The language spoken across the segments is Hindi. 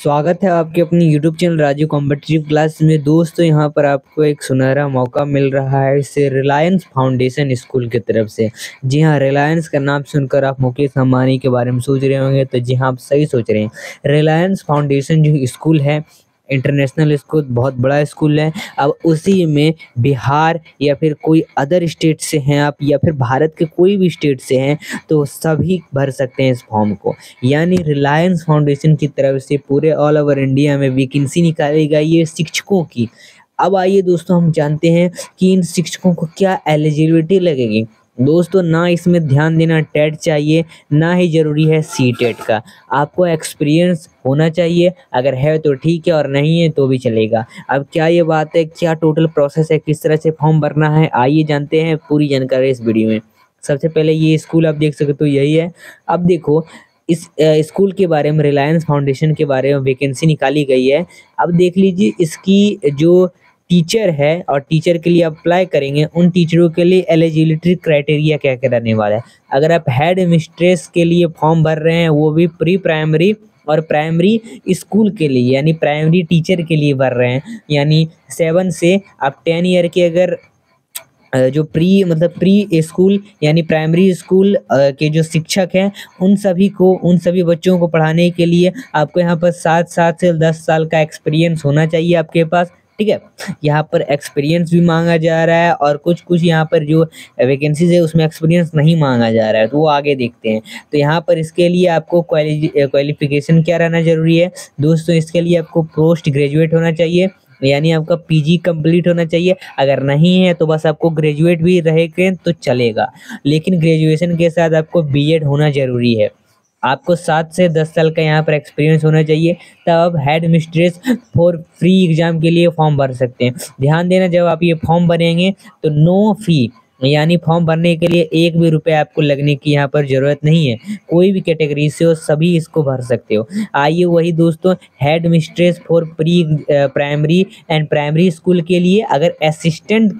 स्वागत है आपके अपनी YouTube channel Raju competitive class में। दोस्तों यहाँ पर आपको एक सुनहरा मौका मिल रहा है इससे रिलायंस फाउंडेशन स्कूल की तरफ से। जी हाँ, रिलायंस का नाम सुनकर आप मुकेश अंबानी के बारे में सोच रहे होंगे, तो जी हाँ, आप सही सोच रहे हैं। रिलायंस फाउंडेशन जो स्कूल है, इंटरनेशनल स्कूल, बहुत बड़ा स्कूल है। अब उसी में बिहार या फिर कोई अदर स्टेट से हैं आप, या फिर भारत के कोई भी स्टेट से हैं, तो सभी भर सकते हैं इस फॉर्म को। यानी रिलायंस फाउंडेशन की तरफ से पूरे ऑल ओवर इंडिया में वैकेंसी निकाली गई है शिक्षकों की। अब आइए दोस्तों, हम जानते हैं कि इन शिक्षकों को क्या एलिजिबिलिटी लगेगी। दोस्तों, ना इसमें ध्यान देना टेट चाहिए, ना ही जरूरी है सीटेट का। आपको एक्सपीरियंस होना चाहिए, अगर है तो ठीक है और नहीं है तो भी चलेगा। अब क्या ये बात है, क्या टोटल प्रोसेस है, किस तरह से फॉर्म भरना है, आइए जानते हैं पूरी जानकारी इस वीडियो में। सबसे पहले ये स्कूल आप देख सकते हो, यही है। अब देखो, इस स्कूल के बारे में, रिलायंस फाउंडेशन के बारे में वैकेंसी निकाली गई है। अब देख लीजिए, इसकी जो टीचर है और टीचर के लिए अप्लाई करेंगे, उन टीचरों के लिए एलिजिबिलिटी क्राइटेरिया क्या क्या रहने वाला है। अगर आप हेड मिस्ट्रेस के लिए फॉर्म भर रहे हैं, वो भी प्री प्राइमरी और प्राइमरी स्कूल के लिए, यानी प्राइमरी टीचर के लिए भर रहे हैं, यानी 7 से आप 10 ईयर के अगर जो प्री स्कूल यानी प्राइमरी स्कूल के जो शिक्षक हैं, उन सभी बच्चों को पढ़ाने के लिए आपको यहाँ पर 7 से 10 साल का एक्सपीरियंस होना चाहिए आपके पास। ठीक है, यहाँ पर एक्सपीरियंस भी मांगा जा रहा है, और कुछ यहाँ पर जो वैकेंसीज है उसमें एक्सपीरियंस नहीं मांगा जा रहा है, तो वो आगे देखते हैं। तो यहाँ पर इसके लिए आपको क्वालिफिकेशन क्या रहना जरूरी है दोस्तों। इसके लिए आपको पोस्ट ग्रेजुएट होना चाहिए, यानी आपका पीजी कंप्लीट होना चाहिए। अगर नहीं है तो बस आपको ग्रेजुएट भी रहेगा तो चलेगा, लेकिन ग्रेजुएशन के साथ आपको बीएड होना जरूरी है। आपको 7 से 10 साल का यहाँ पर एक्सपीरियंस होना चाहिए, तब आप head mistress for free exam के लिए फॉर्म भर सकते हैं। ध्यान देना, जब आप ये फॉर्म भरेंगे तो नो फी, यानी फॉर्म भरने के लिए 1 भी रुपये आपको लगने की यहाँ पर ज़रूरत नहीं है। कोई भी कैटेगरी से हो, सभी इसको भर सकते हो। आइए वही दोस्तों, head mistress for pre primary and primary school के लिए अगर असिस्टेंट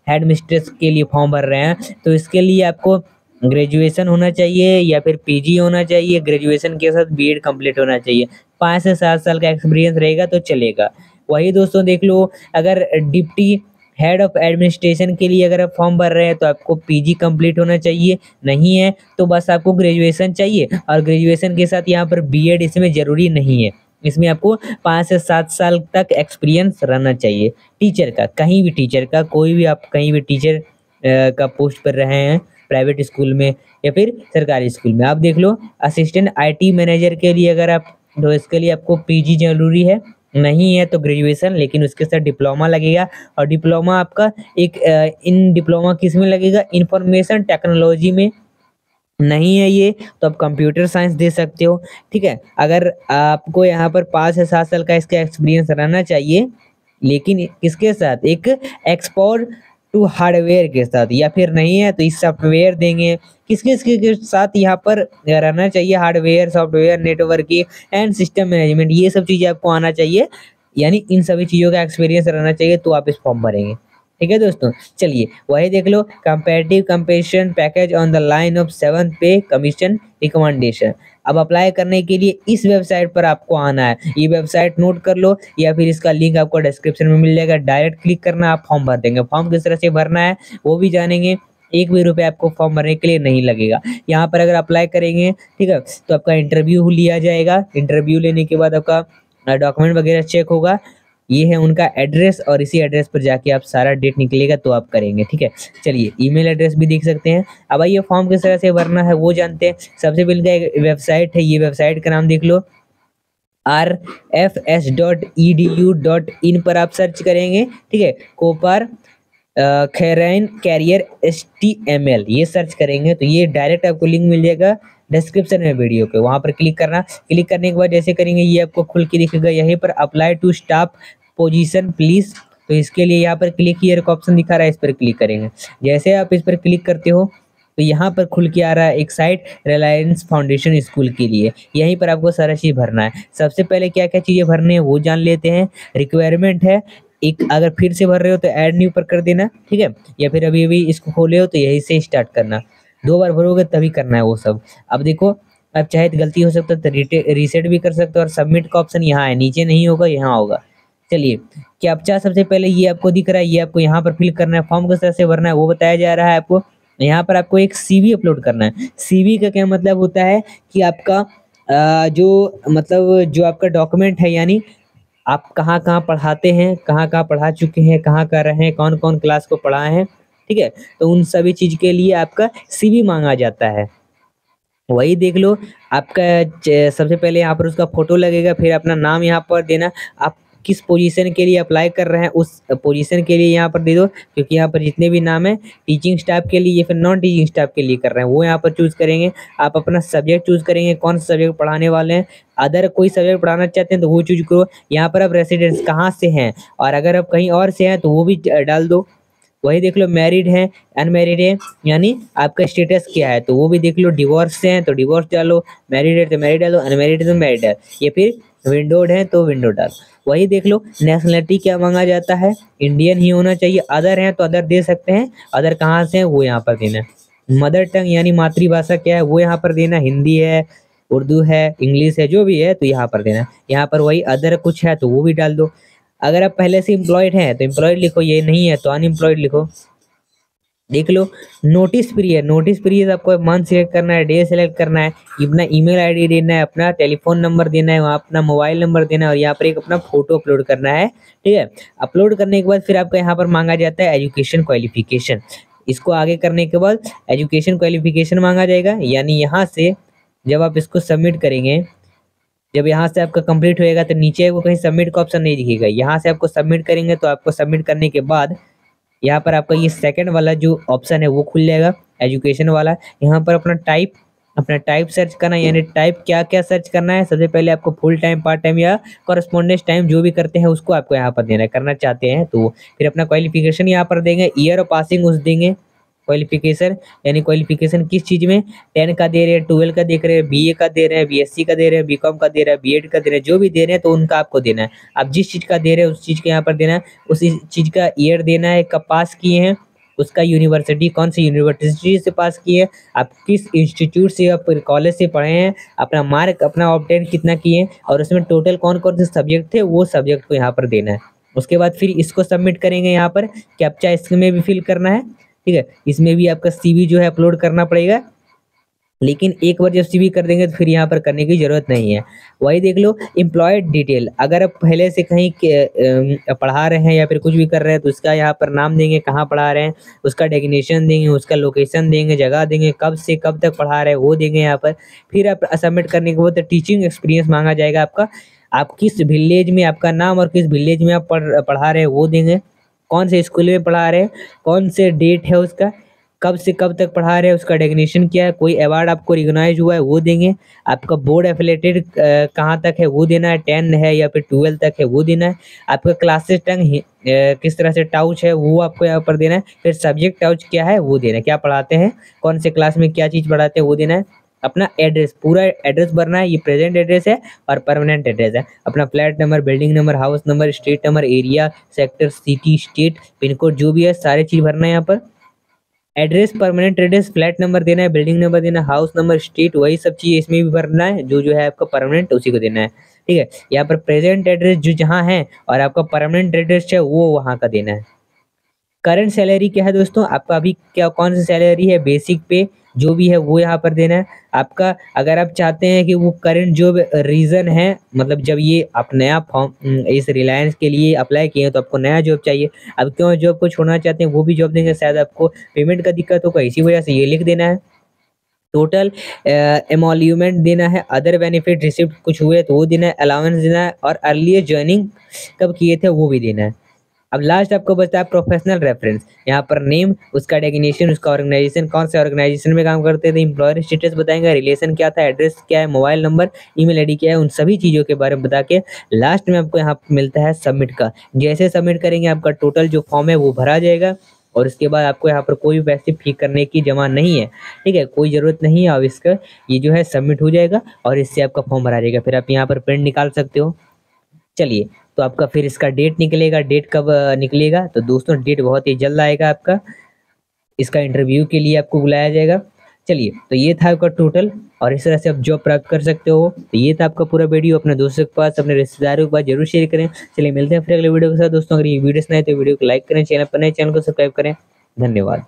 हेड मिस्ट्रेस के लिए फॉर्म भर रहे हैं, तो इसके लिए आपको ग्रेजुएशन होना चाहिए या फिर पीजी होना चाहिए। ग्रेजुएशन के साथ बीएड कंप्लीट होना चाहिए। 5 से 7 साल का एक्सपीरियंस रहेगा तो चलेगा। वही दोस्तों देख लो, अगर डिप्टी हेड ऑफ एडमिनिस्ट्रेशन के लिए अगर आप फॉर्म भर रहे हैं तो आपको पीजी कंप्लीट होना चाहिए। नहीं है तो बस आपको ग्रेजुएशन चाहिए, और ग्रेजुएशन के साथ यहाँ पर बीएड इसमें ज़रूरी नहीं है। इसमें आपको 5 से 7 साल तक एक्सपीरियंस रहना चाहिए टीचर का, कहीं भी टीचर का, कोई भी आप कहीं भी टीचर का पोस्ट पर रहे हैं, प्राइवेट स्कूल में या फिर सरकारी स्कूल में। आप देख लो, असिस्टेंट आईटी मैनेजर के लिए अगर आप, तो इसके लिए आपको पीजी जरूरी है। नहीं है तो ग्रेजुएशन, लेकिन उसके साथ डिप्लोमा लगेगा। और डिप्लोमा आपका इन डिप्लोमा किस में लगेगा, इंफॉर्मेशन टेक्नोलॉजी में। नहीं है ये तो आप कंप्यूटर साइंस दे सकते हो। ठीक है, अगर आपको यहाँ पर 5 से 7 साल का इसका एक्सपीरियंस रहना चाहिए, लेकिन किसके साथ, एक एक्सपोर्ट टू हार्डवेयर के साथ, या फिर नहीं है तो इस सॉफ्टवेयर देंगे। किसके के साथ यहाँ पर रहना चाहिए, hardware, software, networking and system management, ये सब चीज़ें आपको आना चाहिए। यानी इन सभी चीज़ों का एक्सपीरियंस रहना चाहिए, तो आप इस फॉर्म भरेंगे। ठीक है दोस्तों, चलिए वही देख लो, comparative comparison package on the line of 7 pay commission recommendation. अब अप्लाई करने के लिए इस वेबसाइट पर आपको आना है। ये वेबसाइट नोट कर लो, या फिर इसका लिंक आपको डिस्क्रिप्शन में मिल जाएगा। डायरेक्ट क्लिक करना, आप फॉर्म भर देंगे। फॉर्म किस तरह से भरना है वो भी जानेंगे। 1 भी रुपये आपको फॉर्म भरने के लिए नहीं लगेगा। यहाँ पर अगर अप्लाई करेंगे, ठीक है, तो आपका इंटरव्यू लिया जाएगा। इंटरव्यू लेने के बाद आपका डॉक्यूमेंट वगैरह चेक होगा। ये है उनका एड्रेस, और इसी एड्रेस पर जाके आप सारा डेट निकलेगा तो आप करेंगे। ठीक है, चलिए ईमेल एड्रेस भी देख सकते हैं। अब आइए फॉर्म किस तरह से भरना है वो जानते हैं। सबसे पहले एक वेबसाइट है, ये वेबसाइट का नाम देख लो, rfs.edu.in पर आप सर्च करेंगे। ठीक है, कोपार खैरैन कैरियर HTML ये सर्च करेंगे तो ये डायरेक्ट आपको लिंक मिल जाएगा डिस्क्रिप्शन में वीडियो के, वहाँ पर क्लिक करना। क्लिक करने के बाद जैसे करेंगे, ये आपको खुल के दिखेगा। यहीं पर apply to staff position please, तो इसके लिए यहाँ पर क्लिक हियर का ऑप्शन दिखा रहा है, इस पर क्लिक करेंगे। जैसे आप इस पर क्लिक करते हो तो यहाँ पर खुल के आ रहा है एक साइट रिलायंस फाउंडेशन स्कूल के लिए। यहीं पर आपको सारा चीज़ भरना है। सबसे पहले क्या क्या चीज़ें भरनी है वो जान लेते हैं। रिक्वायरमेंट है एक, अगर फिर से भर रहे हो तो ऐड न्यू पर कर देना। ठीक है, या फिर अभी अभी इसको खोले हो तो यहीं से स्टार्ट करना। 2 बार भरोगे तभी करना है वो सब। अब देखो, आप चाहे तो गलती हो सकता है तो रीसेट भी कर सकते हो। और सबमिट का ऑप्शन यहाँ है, नीचे नहीं होगा, यहाँ होगा। चलिए, कैप्चा सबसे पहले ये आपको दिख रहा है, ये आपको यहाँ पर फिल करना है। फॉर्म किस तरह से भरना है वो बताया जा रहा है आपको। यहाँ पर आपको एक सीवी अपलोड करना है। सीवी का क्या मतलब होता है कि आपका जो मतलब जो आपका डॉक्यूमेंट है, यानी आप कहाँ कहाँ पढ़ाते हैं, कहाँ कहाँ पढ़ा चुके हैं, कहाँ कर रहे हैं, कौन कौन क्लास को पढ़ाए हैं, ठीक है। तो उन सभी चीज के लिए आपका सीवी मांगा जाता है। वही देख लो, आपका सबसे पहले यहाँ पर उसका फोटो लगेगा, फिर अपना नाम यहाँ पर देना। आप किस पोजीशन के लिए अप्लाई कर रहे हैं उस पोजीशन के लिए यहाँ पर दे दो, क्योंकि यहाँ पर जितने भी नाम है टीचिंग स्टाफ के लिए या फिर नॉन टीचिंग स्टाफ के लिए कर रहे हैं वो यहाँ पर चूज करेंगे। आप अपना सब्जेक्ट चूज करेंगे, कौन सा सब्जेक्ट पढ़ाने वाले हैं। अदर कोई सब्जेक्ट पढ़ाना चाहते हैं तो वो चूज करो। यहाँ पर आप रेसिडेंस कहाँ से हैं, और अगर आप कहीं और से हैं तो वो भी डाल दो। वही देख लो, मैरिड है, अनमैरिड है, यानी आपका स्टेटस क्या है तो वो भी देख लो। डिवोर्स से हैं तो डिवोर्स डालो, मैरिड है तो मैरिड डालो, अनमैरिड है तो मैरिड डालो, या फिर विंडोड है तो विंडो डालो। वही देख लो, नेशनलिटी क्या मांगा जाता है, इंडियन ही होना चाहिए। अदर है तो अदर दे सकते हैं, अदर कहाँ से है वो यहाँ पर देना है। मदर टंग यानी मातृभाषा क्या है वो यहाँ पर देना, हिंदी है, उर्दू है, इंग्लिश है, जो भी है तो यहाँ पर देना। यहाँ पर वही अदर कुछ है तो वो भी डाल दो। अगर आप पहले से एम्प्लॉयड हैं तो एम्प्लॉयड लिखो, ये नहीं है तो अनएम्प्लॉयड लिखो। देख लो, नोटिस पीरियड, नोटिस पीरियड आपको मंथ सेलेक्ट करना है, डे सेलेक्ट करना है, अपना ईमेल आईडी देना है, अपना टेलीफोन नंबर देना है, वहाँ अपना मोबाइल नंबर देना है, और यहाँ पर एक अपना फोटो अपलोड करना है, ठीक है। अपलोड करने के बाद फिर आपका यहाँ पर मांगा जाता है एजुकेशन क्वालिफिकेशन। इसको आगे करने के बाद एजुकेशन क्वालिफिकेशन मांगा जाएगा, यानी यहाँ से जब आप इसको सबमिट करेंगे, जब यहाँ से आपका कंप्लीट होएगा तो नीचे वो कहीं सबमिट का ऑप्शन नहीं दिखेगा। यहाँ से आपको सबमिट करेंगे तो आपको सबमिट करने के बाद यहाँ पर आपका ये सेकंड वाला जो ऑप्शन है वो खुल जाएगा, एजुकेशन वाला। यहाँ पर अपना टाइप सर्च करना है, यानी टाइप क्या क्या सर्च करना है। सबसे पहले आपको फुल टाइम, पार्ट टाइम या कॉरेस्पॉन्डेंस टाइम जो भी करते हैं उसको आपको यहाँ पर देना है, करना चाहते हैं तो। फिर अपना क्वालिफिकेशन यहाँ पर देंगे, ईयर ऑफ पासिंग उस देंगे। क्वालिफिकेशन यानी क्वालिफिकेशन किस चीज में, 10 का दे रहे हैं, 12 का देख रहे हैं, बीए का दे रहे हैं, बीएससी का दे रहे हैं, बीकॉम का दे रहा है, बीएड का दे रहे हैं, जो भी दे रहे हैं तो उनका आपको देना है। आप जिस चीज का दे रहे हैं उस चीज के यहाँ पर देना है, उसी चीज का ईयर देना है, कब पास किए हैं, उसका यूनिवर्सिटी कौन सी यूनिवर्सिटी से पास किए, आप किस इंस्टीट्यूट से, आप कॉलेज से पढ़े हैं, अपना मार्क अपना ऑब्टेन कितना किए, और उसमें टोटल कौन कौन से सब्जेक्ट थे वो सब्जेक्ट को यहाँ पर देना है। उसके बाद फिर इसको सबमिट करेंगे। यहाँ पर कैप्चा इसमें भी फिल करना है, ठीक है। इसमें भी आपका सीवी जो है अपलोड करना पड़ेगा, लेकिन एक बार जब सीवी कर देंगे तो फिर यहाँ पर करने की जरूरत नहीं है। वही देख लो, एम्प्लॉयड डिटेल, अगर आप पहले से कहीं पढ़ा रहे हैं या फिर कुछ भी कर रहे हैं तो उसका यहाँ पर नाम देंगे, कहाँ पढ़ा रहे हैं, उसका डेफिनेशन देंगे, उसका लोकेशन देंगे, जगह देंगे, कब से कब तक पढ़ा रहे हैं वो देंगे यहाँ पर। फिर आप सबमिट करने के बाद टीचिंग एक्सपीरियंस मांगा जाएगा आपका, आप किस विलेज में, आपका नाम और किस विलेज में आप पढ़ा रहे हैं वो देंगे, कौन से स्कूल में पढ़ा रहे हैं, कौन से डेट है उसका, कब से कब तक पढ़ा रहे हैं, उसका डेफिनेशन क्या है, कोई अवार्ड आपको रिकॉग्नाइज हुआ है वो देंगे, आपका बोर्ड एफिलेटेड कहाँ तक है वो देना है, 10 है या फिर 12 तक है वो देना है, आपका क्लासेस टंग किस तरह से टाउच है वो आपको यहाँ पर देना है, फिर सब्जेक्ट टाउच क्या है वो देना है, क्या पढ़ाते हैं, कौन से क्लास में क्या चीज़ पढ़ाते हैं वो देना है। अपना एड्रेस, पूरा एड्रेस भरना है, ये प्रेजेंट एड्रेस है और परमानेंट एड्रेस है। अपना flat number, building number, house number, street number, area, sector, city, state, pin code जो भी है सारे चीज़ भरना है यहाँ पर। Address, permanent address, flat number देना है, बिल्डिंग नंबर देना है, हाउस नंबर, स्ट्रीट, वही सब चीज़ इसमें भी भरना है, जो जो है आपका परमानेंट उसी को देना है, ठीक है। यहाँ पर प्रेजेंट एड्रेस जो जहाँ है और आपका परमानेंट एड्रेस है वो वहाँ का देना है। करंट सैलरी क्या है दोस्तों, आपका अभी क्या कौन सी सैलरी है, बेसिक पे जो भी है वो यहाँ पर देना है आपका। अगर आप चाहते हैं कि वो करंट जॉब रीज़न है, मतलब जब ये आप नया फॉर्म इस रिलायंस के लिए अप्लाई किए हैं तो आपको नया जॉब चाहिए, अब क्यों जॉब को छोड़ना चाहते हैं वो भी जॉब देंगे, शायद आपको पेमेंट का दिक्कत होगा इसी वजह से ये लिख देना है। टोटल एमोल्यूमेंट देना है, अदर बेनिफिट रिसिप्ट कुछ हुए तो वो देना है, अलाउंस देना है, और अर्लियर ज्वाइनिंग कब किए थे वो भी देना है। अब लास्ट आपको बचता है प्रोफेशनल रेफरेंस, यहाँ पर नेम, उसका डेफिनेशन, उसका ऑर्गेनाइजेशन, कौन से ऑर्गेनाइजेशन में काम करते थे, एम्प्लॉयर स्टेटस बताएंगे, रिलेशन क्या था, एड्रेस क्या है, मोबाइल नंबर, ईमेल आईडी क्या है, उन सभी चीज़ों के बारे में बता के लास्ट में आपको यहाँ मिलता है सबमिट का। जैसे सबमिट करेंगे आपका टोटल जो फॉर्म है वो भरा जाएगा, और उसके बाद आपको यहाँ पर कोई भी पैसे फी करने की जमा नहीं है, ठीक है, कोई ज़रूरत नहीं है। अब इसका ये जो है सबमिट हो जाएगा और इससे आपका फॉर्म भरा जाएगा, फिर आप यहाँ पर प्रिंट निकाल सकते हो। चलिए, तो आपका फिर इसका डेट निकलेगा, डेट कब निकलेगा तो दोस्तों डेट बहुत ही जल्द आएगा आपका, इसका इंटरव्यू के लिए आपको बुलाया जाएगा। चलिए, तो ये था आपका टोटल, और इस तरह से आप जॉब प्राप्त कर सकते हो। तो ये था आपका पूरा वीडियो। अपने दोस्तों के पास, अपने रिश्तेदारों के पास जरूर शेयर करें। चलिए मिलते हैं फिर अगले वीडियो के साथ दोस्तों। अगर ये वीडियो सुनाए तो वीडियो को लाइक करें, चैनल पर नए चैनल को सब्सक्राइब करें। धन्यवाद।